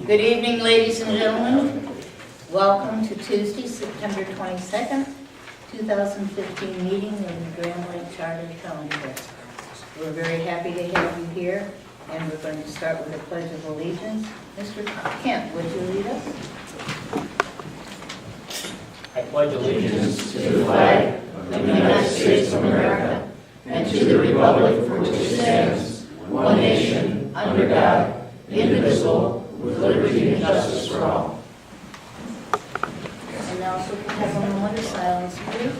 Good evening, ladies and gentlemen. Welcome to Tuesday, September 22nd, 2015 meeting of the Grand Blanc Chartered Township. We're very happy to have you here, and we're going to start with a pledge of allegiance. Mr. Kent, would you lead us? I pledge allegiance To the flag of the United States of America and to the republic for which it stands, one nation, under God, indivisible, with liberty and justice for all. And now, so we can have a moment of silence, please.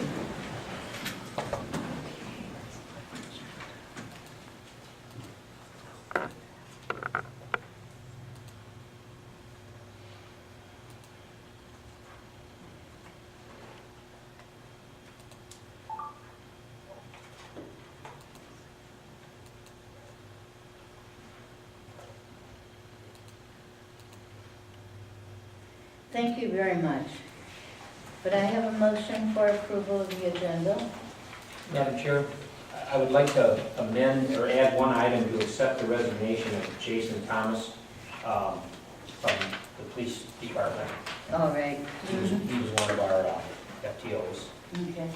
Thank you very much. Could I have a motion for approval of the agenda? Madam Chair, I would like to amend or add one item to accept the resignation of Jason Thomas from the police department. All right. He was one of our FTOs. Okay.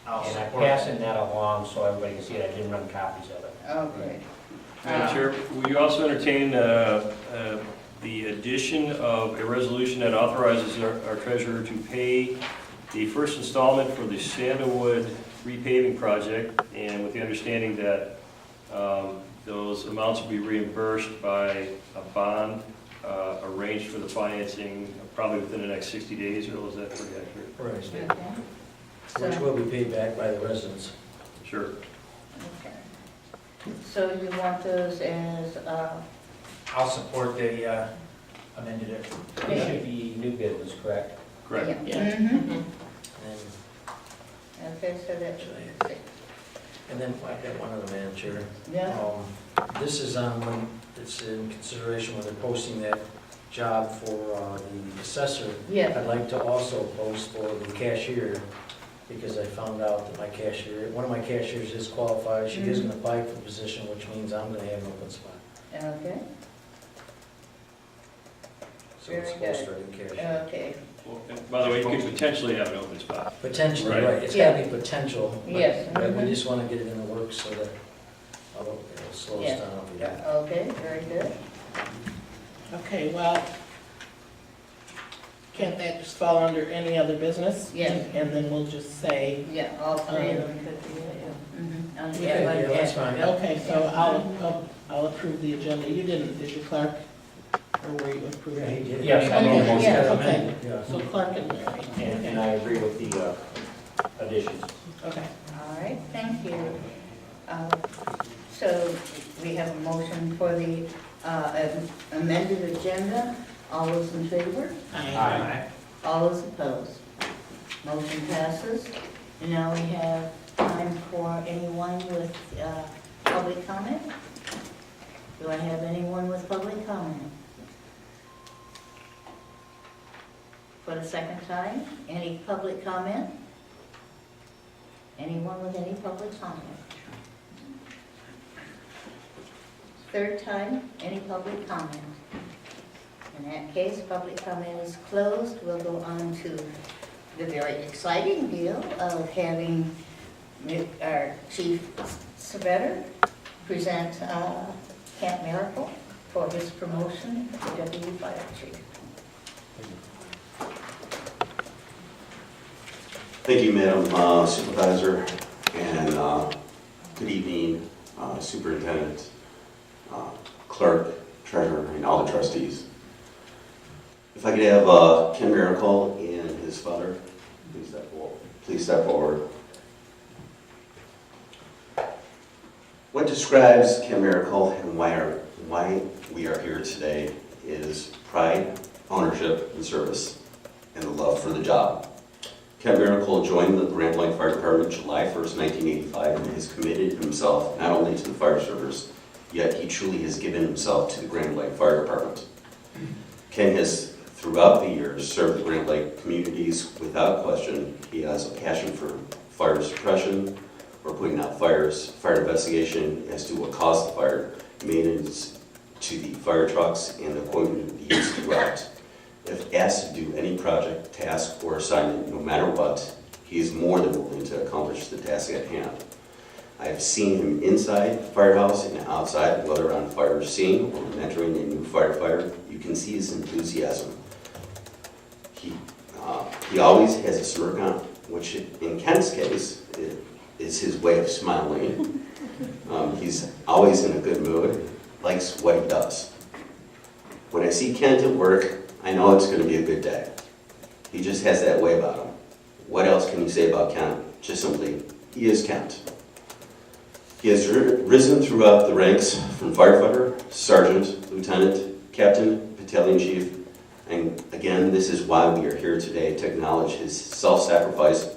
And I'm passing that along so everybody can see it. I didn't run copies of it. Okay. Madam Chair, will you also entertain the addition of a resolution that authorizes our treasurer to pay the first installment for the Sandalwood repaving project, and with the understanding that those amounts will be reimbursed by a bond arranged for the financing probably within the next 60 days, or is that pretty accurate? Right, Okay. which will be paid back by the residents. Sure. Okay. So you want those as, I'll support the amended it. It should be new business, correct? Correct. yeah. Mhm. And Okay, so that's, and then I got one other, Madam Chair. yeah, This is on when it's in consideration when they're posting that job for the assessor. yeah, I'd like to also post for the cashier, because I found out that one of my cashiers is qualified. She is going to apply for the position, which means I'm going to have an open spot. okay, So it's Very supposed to be cashier. okay, Well, and by the way, you could potentially have an open spot. Potentially, Right. right, it's got to be potential. but- Yes, But we mhm. just want to get it in the works so that it'll slow us Yeah. down if we don't. okay, very good. Okay, well, can't that just fall under any other business? Yes. And then we'll just say, Yeah, all three of them could be, yeah. Mhm. Yeah, Okay, that's fine. okay, so I'll approve the agenda. You didn't, did you, Clark? Or were you approving? Yeah, he did. Yes, I Okay, almost yeah, got okay, yeah. So Clark and Mary. And I agree with the additions. Okay. all right, thank you. So we have a motion for the amended agenda. All those in favor? Aye. All those opposed? Motion passes. And now we have time for anyone with public comment. Do I have anyone with public comment? For the second time, any public comment? Anyone with any public comment? Third time, any public comment? In that case, public comment is closed. We'll go on to the very exciting deal of having our Chief Savetter present Camp Miracle for his promotion to Deputy Fire Chief. Thank you, Madam Supervisor, and good evening, Superintendent, Clerk, Treasurer, and all the trustees. If I could have Ken Miracle and his father, please step forward. What describes Ken Miracle and why we are here today is pride, ownership, and service, and the love for the job. Ken Miracle joined the Grand Blanc Fire Department July 1st, 1985, and has committed himself not only to the fire service, yet he truly has given himself to the Grand Blanc Fire Department. Ken has, throughout the years, served the Grand Blanc communities without question. He has a passion for fire suppression, or putting out fires, fire investigation as to what caused the fire, maintenance, to the fire trucks and the equipment used throughout. If asked to do any project, task, or assignment, no matter what, he is more than willing to accomplish the task at hand. I have seen him inside the firehouse and outside, whether on fire scene or mentoring a new firefighter. You can see his enthusiasm. He always has a smirk on, which in Kent's case is his way of smiling. He's always in a good mood, likes what he does. When I see Kent at work, I know it's going to be a good day. He just has that way about him. What else can you say about Kent? Just simply, he is Kent. He has risen throughout the ranks from firefighter, sergeant, lieutenant, captain, battalion chief, and again, this is why we are here today, to acknowledge his self-sacrifice,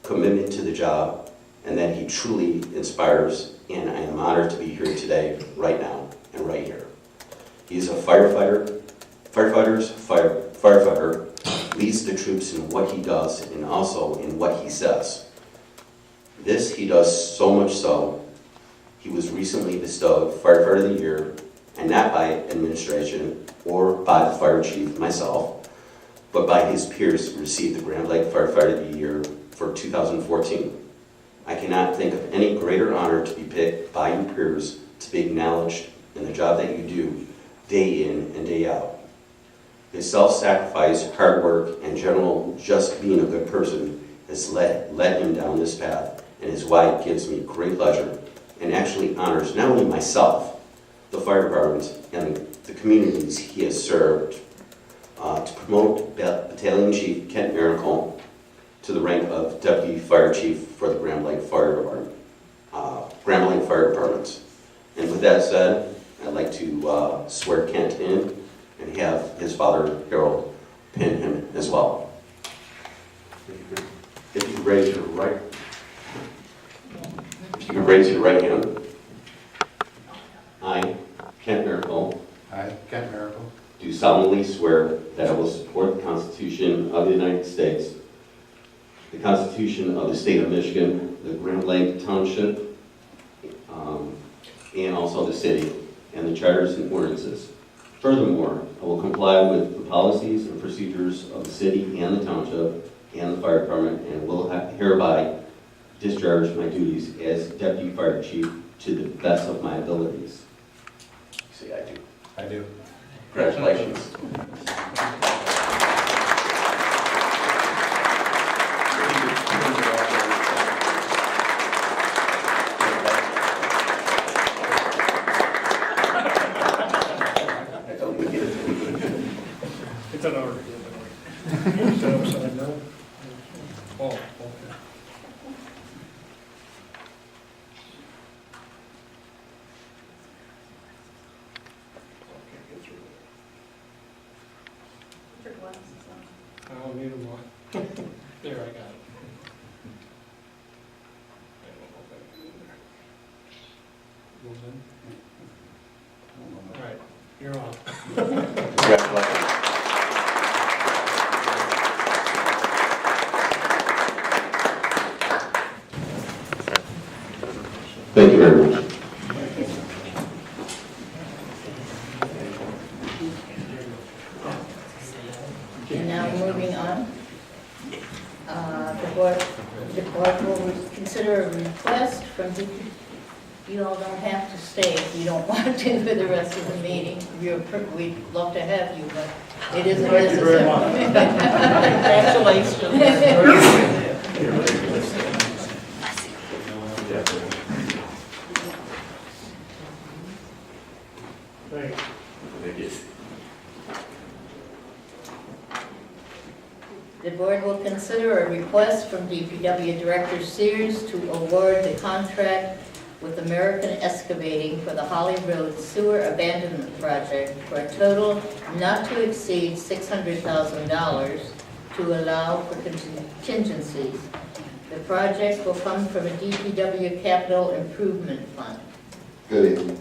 commitment to the job, and that he truly inspires, and I am honored to be here today, right now, and right here. He is a firefighter, leads the troops in what he does and also in what he says. This he does so much so, he was recently bestowed Firefighter of the Year, and not by administration or by the fire chief, myself, but by his peers, received the Grand Lake Firefighter of the Year for 2014. I cannot think of any greater honor to be picked by your peers to be acknowledged in the job that you do day in and day out. His self-sacrifice, hard work, and general just being a good person has led him down this path, and is why it gives me great pleasure and actually honors not only myself, the fire department, and the communities he has served to promote Battalion Chief Kent Miracle to the rank of Deputy Fire Chief for the Grand Lake Fire Department. And with that said, I'd like to swear Kent in and have his father, Harold, pin him as well. If you raise your right hand. I, Kent Miracle, do solemnly swear that I will support the Constitution of the United States, the Constitution of the State of Michigan, the Grand Lake Township, and also the city, and the charters and ordinances. Furthermore, I will comply with the policies and procedures of the city and the township and the fire department, and will hereby discharge my duties as Deputy Fire Chief to the best of my abilities. You say I do. I do. Congratulations. It's an order. Is that upside down? Oh, okay. I don't need them all. There, I got it. All right, you're on. Congratulations. Thank you very much. And now moving on, the board will consider a request from you all don't have to stay if you don't want to for the rest of the meeting. We'd love to have you, but it isn't necessary. The board will consider a request from DPW Director Sears to award the contract with American Excavating for the Holly Road Sewer Abandonment Project for a total not to exceed $600,000 to allow for contingencies. The project will come from a DPW Capital Improvement Fund. Good evening.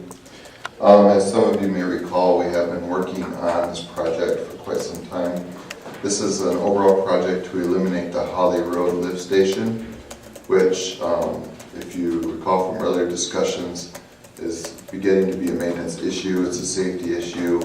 As some of you may recall, we have been working on this project for quite some time. This is an overall project to eliminate the Holly Road lift station, which, if you recall from earlier discussions, is beginning to be a maintenance issue. It's a safety issue,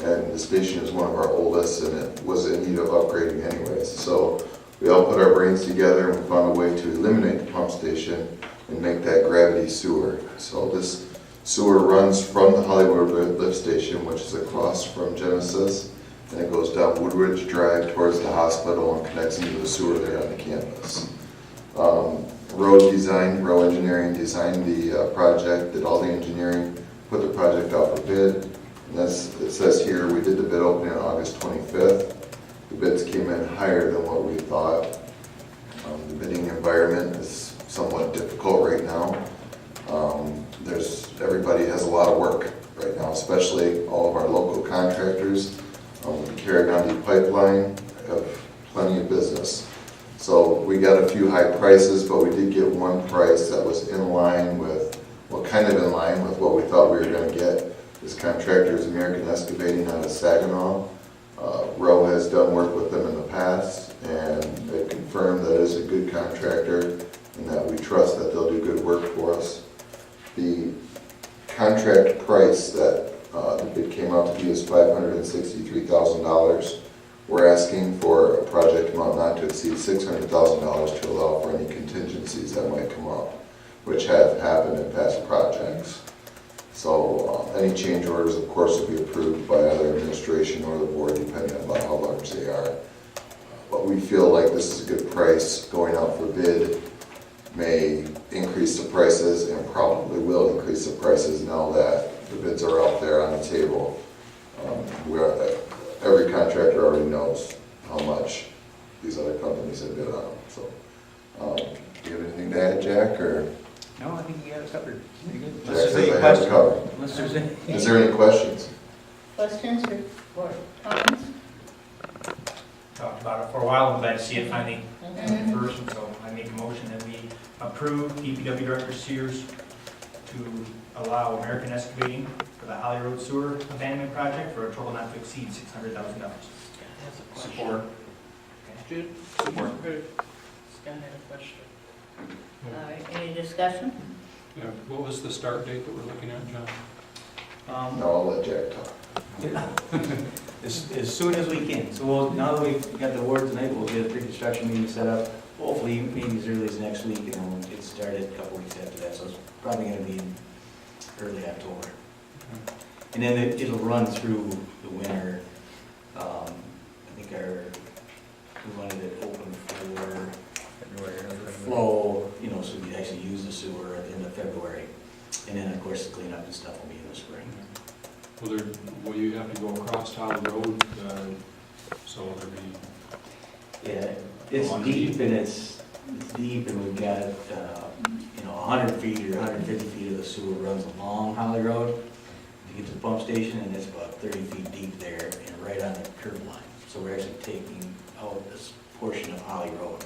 and the station is one of our oldest, and it was in need of upgrading anyways. So we all put our brains together and we found a way to eliminate the pump station and make that gravity sewer. So this sewer runs from the Hollywood lift station, which is across from Genesis, and it goes down Woodridge Drive towards the hospital and connects into the sewer there on the campus. Row Engineering designed the project, did all the engineering, put the project out for bid. And it says here, we did the bid opening on August 25th. The bids came in higher than what we thought. The bidding environment is somewhat difficult right now. Everybody has a lot of work right now, especially all of our local contractors. The Carragandi pipeline have plenty of business. So we got a few high prices, but we did get one price that was in line with, well, kind of in line with what we thought we were going to get. This contractor is American Excavating out of Saginaw. Rowe has done work with them in the past, and they confirmed that it's a good contractor and that we trust that they'll do good work for us. The contract price that the bid came out to be is $563,000. We're asking for a project amount not to exceed $600,000 to allow for any contingencies that might come up, which have happened in past projects. So any change orders, of course, will be approved by either administration or the board, depending on how large they are. But we feel like this is a good price. Going out for bid may increase the prices and probably will increase the prices now that the bids are out there on the table. Every contractor already knows how much these other companies have bid on them. So, do you have anything to add, Jack, or? No, I think you got it covered. Pretty good. Jack says I have it covered. Unless there's any. Is there any questions? Questions or comments? Talked about it for a while, I'm glad to see it finally Mhm. first, so I make a motion that we approve DPW Director Sears to allow American Excavating for the Holly Road Sewer Abandonment Project for a total not to exceed $600,000. Support. Jude? Support. Scott had a question. All right, any discussion? Yeah, what was the start date that we're looking at, John? No, I'll let Jack talk. As soon as we can. So now that we've got the award tonight, we'll get a pre-construction meeting set up, hopefully maybe as early as next week, and then we'll get started a couple weeks after that. So it's probably gonna be in early October. And then it'll run through the winter. I think we wanted it open for flow, so we actually use the sewer at the end of February. And then, of course, the cleanup and stuff will be in the spring. Will you have to go across Holly Road, so there'll be? Yeah, it's deep and it's deep and we've got, 100 feet or 150 feet of the sewer runs along Holly Road to get to the pump station, and it's about 30 feet deep there and right on the curb line. So we're actually taking out this portion of Holly Road.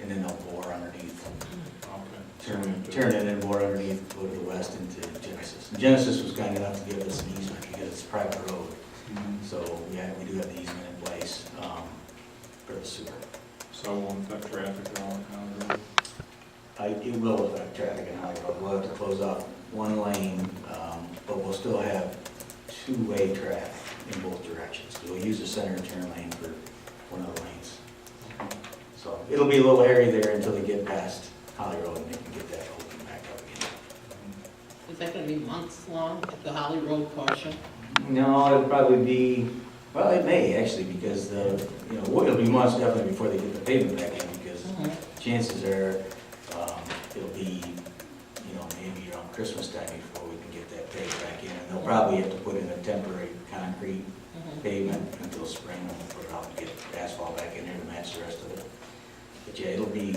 And then they'll bore underneath, turn it and bore underneath, go to the west into Genesis. And Genesis was kind enough to give us an easement because it's a private road. So we do have the easement in place for the sewer. So it won't affect traffic along Holly Road? It will affect traffic in Holly Road. We'll have to close off one lane, but we'll still have two-way traffic in both directions. So we'll use the center turn lane for one of the lanes. So it'll be a little hairy there until they get past Holly Road and they can get that open back up again. Is that gonna be months long, the Holly Road portion? No, it'll probably be, well, it may actually, because it'll be months definitely before they get the pavement back in, because chances are it'll be, maybe around Christmas time before we can get that paved back in. And they'll probably have to put in a temporary concrete pavement until spring, and we'll put it out and get asphalt back in there to match the rest of it. But yeah, it'll be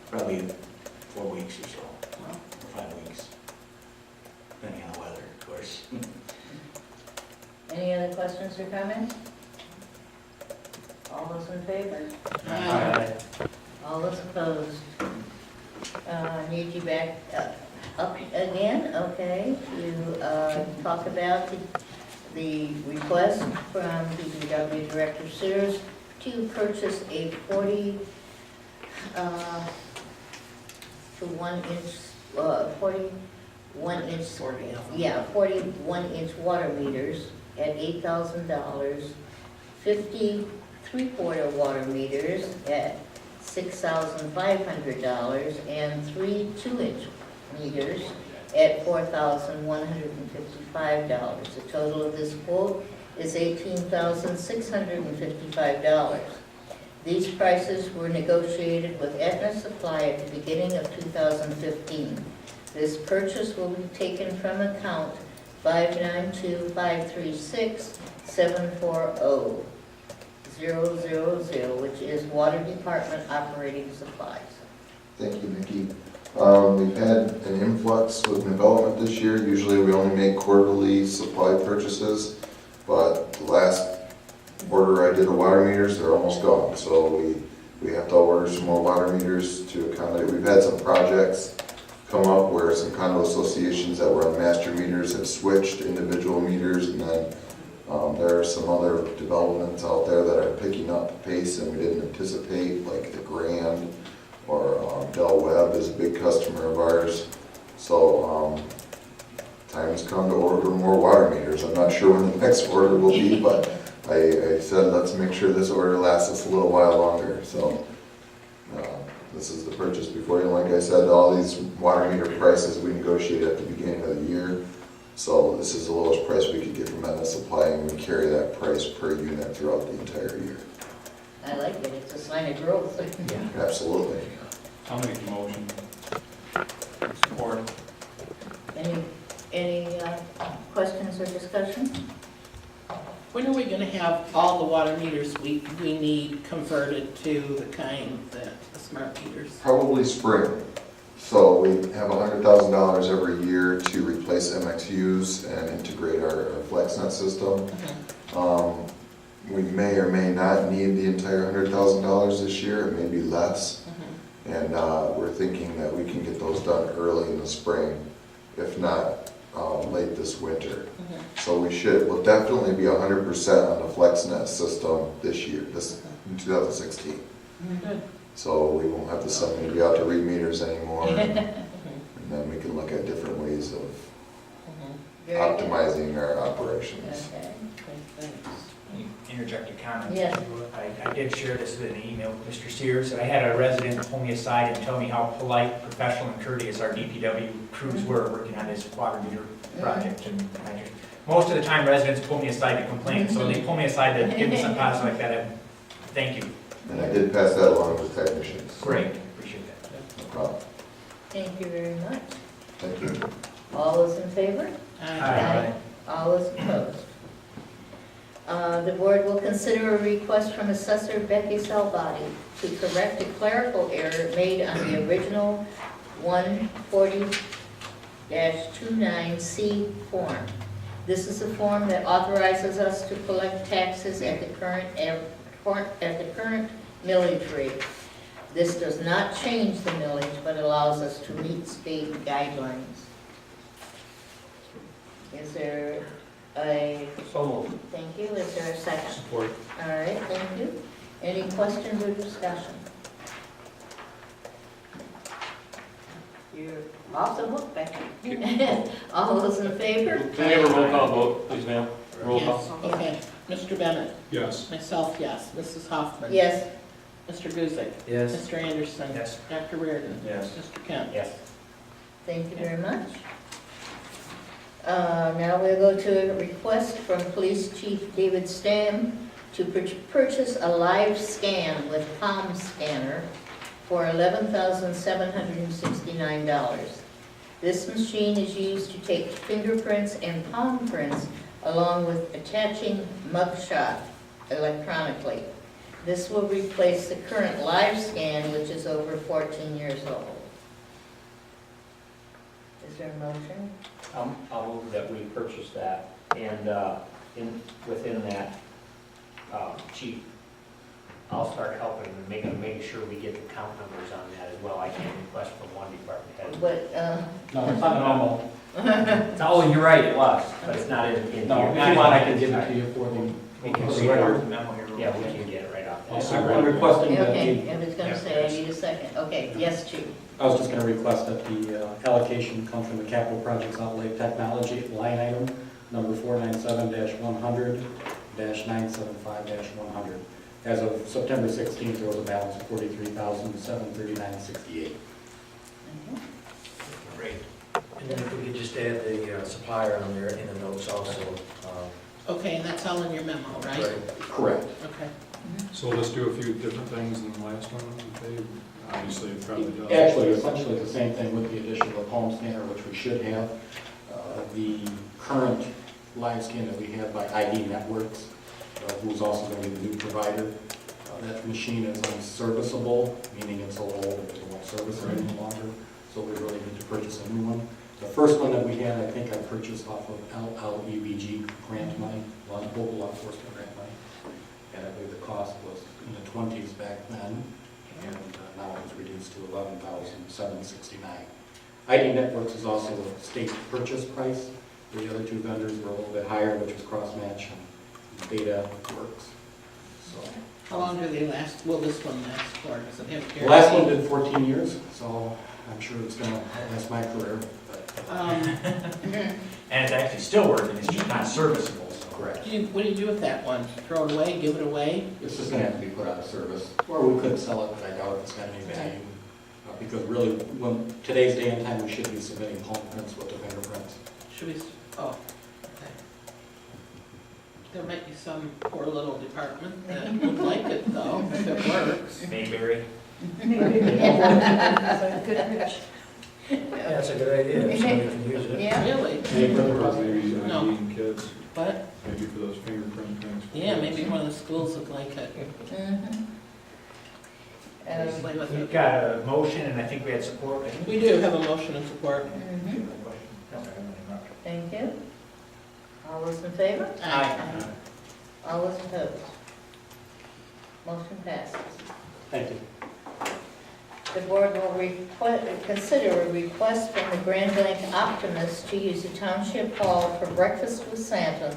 probably 4 weeks or so, or 5 weeks, depending on the weather, of course. Any other questions or comments? All those in favor? Aye. All those opposed? Need you back up again, okay, to talk about the request from DPW Director Sears to purchase a 40 to 1 inch, 40 1-inch, 40 of them. yeah, 41-inch water meters at $8,000, 50 3/4 water meters at $6,500, and 3 2-inch meters at $4,155. The total of this quote is $18,655. These prices were negotiated with Aetna Supply at the beginning of 2015. This purchase will be taken from account 592-536-740-000, which is Water Department operating supplies. Thank you, Nikki. We've had an influx with development this year. Usually we only make quarterly supply purchases, but the last order I did of water meters, they're almost gone. So we have to order some more water meters to accommodate. We've had some projects come up where some condo associations that were on master meters have switched to individual meters, and then there are some other developments out there that are picking up pace and we didn't anticipate, like the Grand or Del Webb is a big customer of ours. So time has come to order more water meters. I'm not sure when the next order will be, but I said let's make sure this order lasts us a little while longer. So this is the purchase before you. Like I said, all these water meter prices we negotiate at the beginning of the year. So this is the lowest price we could get from Aetna Supply, and we carry that price per unit throughout the entire year. I like it, it's a sign of growth. Absolutely. I'll make the motion. Support. Any questions or discussion? When are we gonna have all the water meters we need converted to the kind that the smart meters? Probably spring. So we have $100,000 every year to replace MXUs and integrate our FlexNet system. We may or may not need the entire $100,000 this year, it may be less. And we're thinking that we can get those done early in the spring, if not late this winter. So we'll definitely be 100% on the FlexNet system this year, in 2016. Good. So we won't have to send anybody out to read meters anymore. And then we can look at different ways of Very good. optimizing our operations. Okay, thanks. Interject a comment. Yes. I did share this in an email with Mr. Sears, and I had a resident pull me aside and tell me how polite, professional, and courteous our DPW crews were working on this water meter project. And most of the time, residents pull me aside to complain, so they pull me aside to give me some positive like that. Thank you. And I did pass that along to the technicians. Great, appreciate that. No problem. Thank you very much. Thank you. All those in favor? Aye. All those opposed? The board will consider a request from Assessor Becky Salvati to correct a clerical error made on the original 140-29C form. This is a form that authorizes us to collect taxes at the current millage rate. This does not change the millage, but allows us to meet state guidelines. Is there a, So moved. thank you, is there a second? Support. All right, thank you. Any questions or discussion? You're off the hook, Becky. All those in favor? Can we have a roll call vote, please, ma'am? Roll call. Yes, okay. Mr. Bennett? Yes. Myself, yes. Mrs. Hoffman? Yes. Mr. Guzik? Yes. Mr. Anderson? Yes. Dr. Reardon? Yes. Mr. Kemp? Yes. Thank you very much. Now we'll go to a request from Police Chief David Stam to purchase a live scan with palm scanner for $11,769. This machine is used to take fingerprints and palm prints along with attaching mugshot electronically. This will replace the current live scan, which is over 14 years old. Is there a motion? I'll move that we purchase that, and within that, Chief, I'll start helping and making sure we get the count numbers on that as well. I can't request from one department head. But, No, it's not normal. Oh, you're right, it was, but it's not in No, here. if you want, I can give it to you for the We can We'll see write it. the memo here real Yeah, we quick. can get it right off. Also, I'm requesting that Okay, the, I was gonna say, I need a second. Okay, yes, Chief. I was just going to request that the allocation come from the capital projects outlay technology line item number 497-100-975-100. As of September 16th, there was a balance of $43,739.68. Great. And then if we could just add the supplier on there in the notes also. Okay, and that's all in your memo, right? Correct. Okay. So let's do a few different things than the last one. They, obviously, it probably does. Actually, essentially the same thing with the addition of a palm scanner, which we should have. The current live scan that we have by ID Networks, who's also going to be the new provider, that machine is unserviceable, meaning it's so old that it won't service it any longer, so we really need to purchase a new one. The first one that we had, I think I purchased off of LLEBG grant money, local law enforcement grant money, and I believe the cost was in the 20s back then, and now it was reduced to $11,769. ID Networks is also a state purchase price. The other two vendors were a little bit higher, which was Crossmatch and Beta Works. So How long do they last, will this one last for? Does it have the last one guarantee? did 14 years, so I'm sure it's going to last my career. But And it's actually still working, it's just not serviceable, so. correct. what do you do with that one? Throw it away, give it away? It's just going to have to be put out of service, or we could sell it, but I doubt it's got any value. Because really, when today's day and time, we should be submitting palm prints with the fingerprints. Should we, okay. There might be some poor little department that would like it though, if it works. Mayberry. That's a good idea, if somebody can use it. Yeah. Really? Maybe No. IDing kids, But, maybe for those fingerprint things. yeah, maybe one of the schools would like it. Mhm. Play with We've it. got a motion, and I think we had support. We do have a motion and support. Mhm. Thank you. All those in favor? Aye. All those opposed? Motion passes. Thank you. The board will consider a request from the Grand Blanc Optimist to use the Township Hall for breakfast with Santa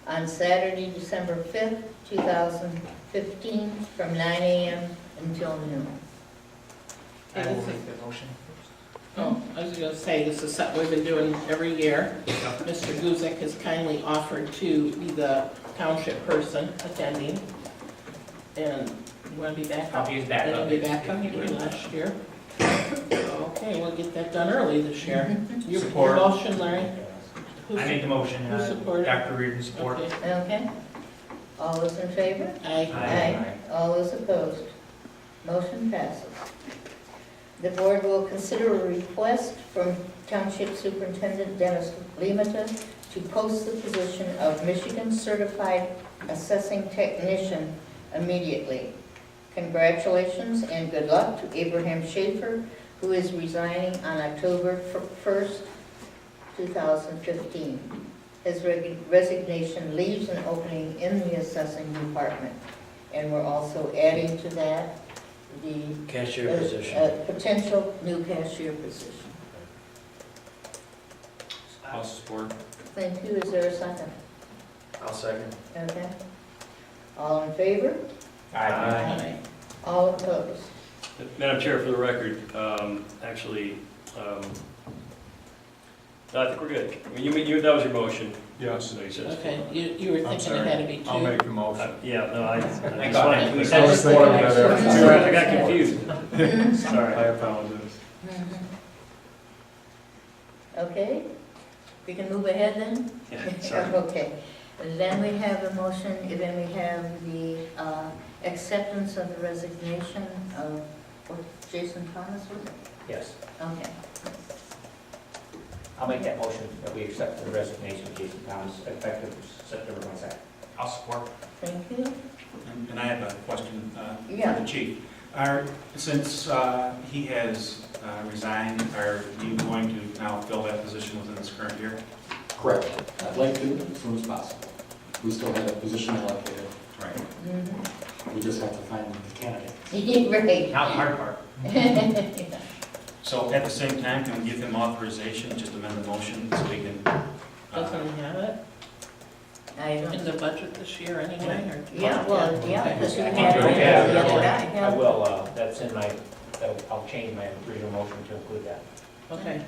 on Saturday, December 5th, 2015, from 9 a.m. until noon. I will make the motion. Oh, I was gonna say, this is something we've been doing every year. Mr. Guzik has kindly offered to be the township person attending. And you wanna be back I'll up? be his backup. You'll be back up, you were last year. Okay, we'll get that done early this year. Your Support. motion, Larry? Who I made the motion, Who supported? Dr. Reardon support. Okay. Okay? All those in favor? Aye. All those opposed? Motion passes. The board will consider a request from Township Superintendent Dennis Lemata to post the position of Michigan Certified Assessing Technician immediately. Congratulations and good luck to Abraham Schaefer, who is resigning on October 1st, 2015. His resignation leaves an opening in the assessing department. And we're also adding to that the Cashier position. potential new cashier position. I'll support. Thank you. Is there a second? I'll second. Okay. All in favor? Aye. All opposed? Madam Chair, for the record, no, I think we're good. I mean, that was your motion. Yes. So you said- Okay, you were I'm thinking sorry. it had to be I'll two. make the motion. Yeah, no, I just got wanted it. to. We said just thinking about that. I got confused. Sorry. I apologize. Okay. We can move ahead then? Yeah, sorry. Okay. And then we have a motion, and then we have the acceptance of the resignation of Jason Thomas, was it? Yes, Okay. I'll make that motion that we accept the resignation of Jason Thomas effective September 22nd. I'll support. Thank you. And I have a question Yeah. for the chief. Since he has resigned, are you going to now fill that position within this current year? Correct. I'd like to as soon as possible. We still have a position allocated. Right. Mhm. We just have to find the candidate. Right. Now the hard part. So at the same time, can we give him authorization, just amend the motion so we can? Doesn't he have it? I in don't, the budget this year anyway, or? yeah, well, yeah, Okay. because you I had it think the other day, I yeah. will, that's in my, I'll change my original motion to include that. Okay.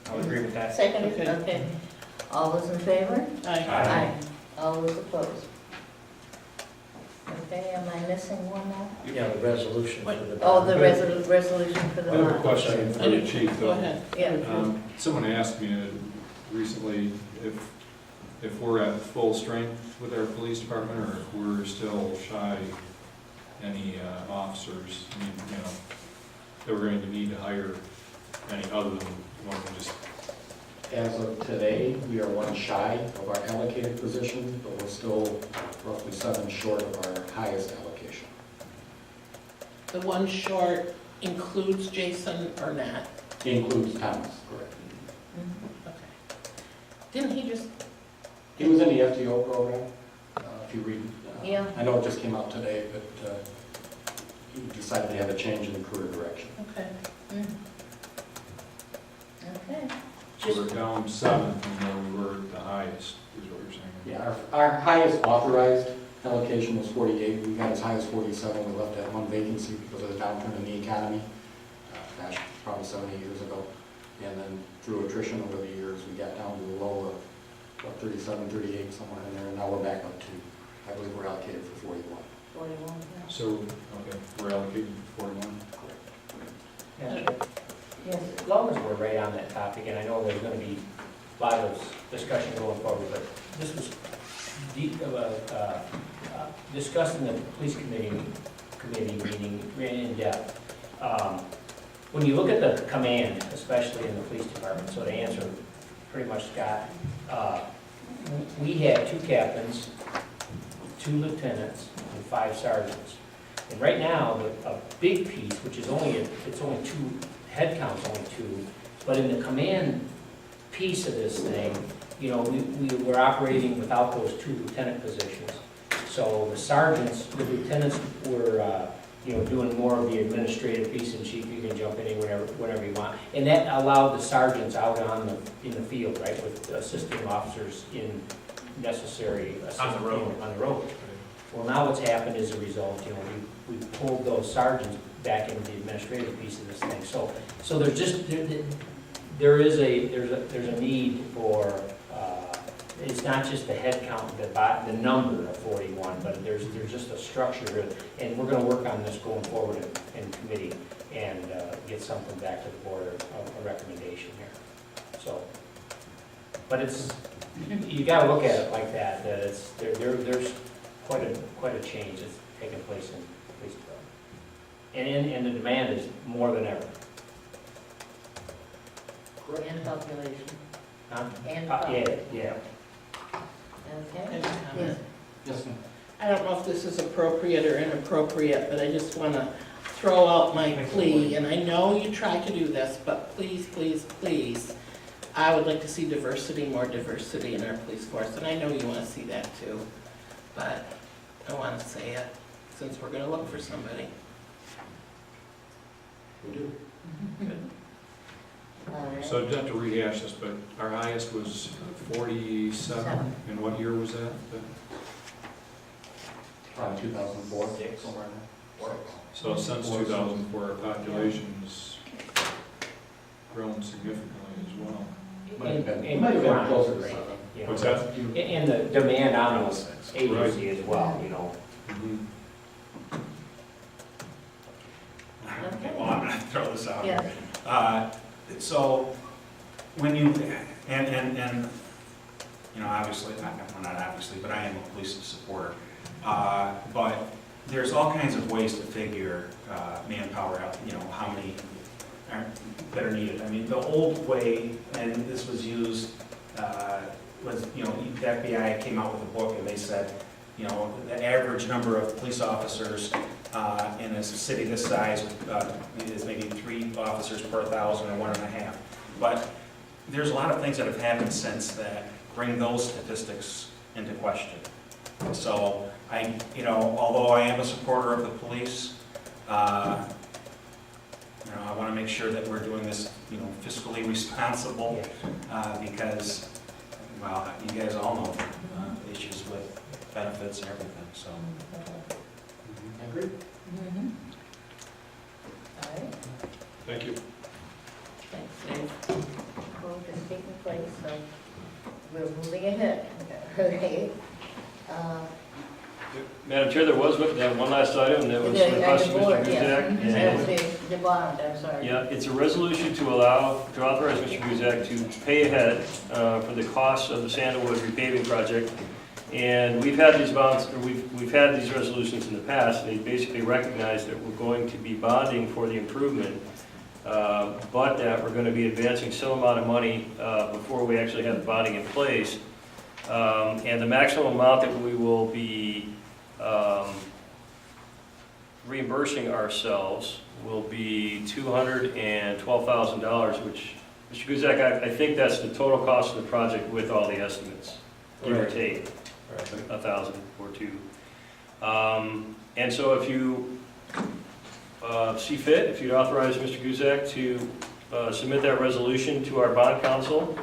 I would agree with that. Second, Okay. okay. All those in favor? Aye. All those opposed? Okay, am I missing one more? Yeah, the resolution for the. Oh, the resolution for the I have a bond. question for the chief, Go though. ahead. Yeah. Someone asked me recently if we're at full strength with our police department, or if we're still shy any officers, I mean, you know, that we're going to need to hire any other than one who just, As of today, we are one shy of our allocated position, but we're still roughly 7 short of our highest allocation. The one short includes Jason or not? Includes Thomas, correct. Mhm. Okay. Didn't he just, He was in the FTO program, if you read. Yeah. I know it just came out today, but he decided to have a change in career direction. okay. Mm. Okay. so we're down 7 from where we were at the highest, is what you're saying? Yeah, our highest authorized allocation was 48. We got as high as 47. We left that one vacancy because of the downturn in the economy. Gosh, probably 7, 8 years ago. And then through attrition over the years, we got down to the low of about 37, 38, somewhere in there. And now we're back up to, I believe we're allocated for 41. 41, yeah. So, okay, we're allocated 41? Yeah. Yes. As long as we're right on that topic, and I know there's gonna be a lot of discussion going forward, but this was discussed in the police committee meeting, ran in depth. When you look at the command, especially in the police department, so to answer pretty much Scott, we had 2 captains, 2 lieutenants, and 5 sergeants. And right now, a big piece, which is it's only 2, head count's only 2, but in the command piece of this thing, you know, we were operating without those 2 lieutenant positions. So the sergeants, the lieutenants were, you know, doing more of the administrative piece, and chief, you can jump in whenever you want. And that allowed the sergeants out in the field, right, with assisting officers in necessary. On the road. On the road. Well, now what's happened as a result, you know, we pulled those sergeants back into the administrative piece of this thing. So there's just, there's a need for, it's not just the head count, the number of 41, but there's just a structure, and we're gonna work on this going forward in committee and get something back to the board, a recommendation here. So, but it's, you gotta look at it like that, that it's, there's quite a change that's taking place in the police department. And the demand is more than ever. And population. Huh? And Yeah. Okay. Any Yes. comment? Yes, ma'am. I don't know if this is appropriate or inappropriate, but I just want to throw out my plea, and I know you try to do this, but please, please, please, I would like to see more diversity in our police force, and I know you want to see that too, but I want to say it, since we're going to look for somebody. We do. All right. So I'd have to rehash this, but our highest was 47, Seven. and what year was that? Probably 2004, somewhere in there. So since 2004, our population's grown significantly as well. Might have been, And might have been closer to right, 7. you know, What's that? And the demand on the agency as well, you know. Mhm. Okay. Well, I'm gonna throw this out. Yes. So, when you, and, you know, obviously, well, not obviously, but I am a police supporter. But there's all kinds of ways to figure manpower out, you know, how many that are needed. I mean, the old way, and this was used, was, you know, the FBI came out with a book and they said, you know, the average number of police officers in a city this size is maybe 3 officers per 1,000 or 1.5. But there's a lot of things that have happened since that bring those statistics into question. So you know, although I am a supporter of the police, you know, I want to make sure that we're doing this, you know, fiscally responsible, because well, you guys all know, issues with benefits and everything, so. I agree. Mhm. All right, Thank you. Thanks, Dave. vote is taking place, so we're moving ahead. Okay. Madam Chair, there was that one last item that was requested, Mr. Guzak. That was the bond, I'm sorry. Yeah, it's a resolution to authorize Mr. Guzak to pay ahead for the costs of the Sandalwood repaving project. And we've had these bonds, or we've had these resolutions in the past, and they basically recognize that we're going to be bonding for the improvement, but that we're going to be advancing some amount of money before we actually have the bonding in place. And the maximum amount that we will be reimbursing ourselves will be $212,000, which, Mr. Guzak, I think that's the total cost of the project with all the estimates, give or Right. take, Right. 1,000 or two. And so if you see fit, if you'd authorize Mr. Guzak to submit that resolution to our bond council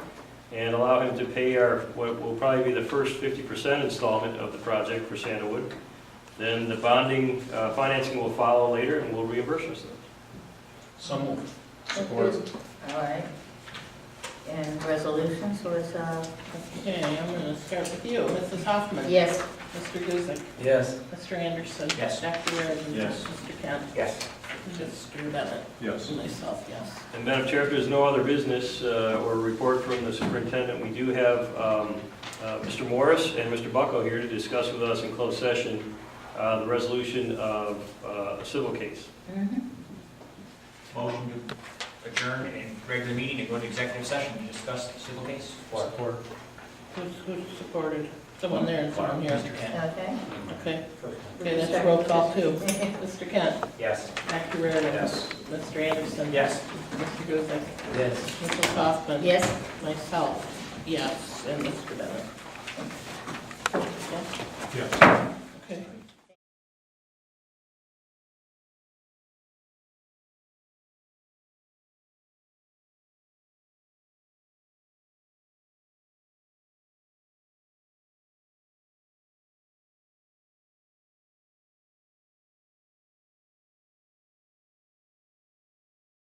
and allow him to pay what will probably be the first 50% installment of the project for Sandalwood, then the bonding, financing will follow later and we'll reimburse ourselves. So moved. Support. All right. And resolutions was, Okay, I'm gonna start with you, Mrs. Hoffman. yes. Mr. Guzik. Yes. Mr. Anderson. Yes. Dr. Reardon. Yes. Mr. Kent. Yes. Mr. Bennett. Yes. And myself, yes. And Madam Chair, if there's no other business or report from the superintendent, we do have Mr. Morris and Mr. Bucko here to discuss with us in closed session the resolution of a civil case. Mhm. Motion to adjourn and regular meeting and go into executive session to discuss the civil case. Support. Who's supported? Someone there and someone here. Mr. Kent. Okay. Okay. Okay, that's roll call too. Mr. Kent. Yes. Dr. Reardon. Yes. Mr. Anderson. Yes. Mr. Guzik. Yes. Mrs. Hoffman. Yes. Myself, yes, and Mr. Bennett. Yes? Yes. Okay.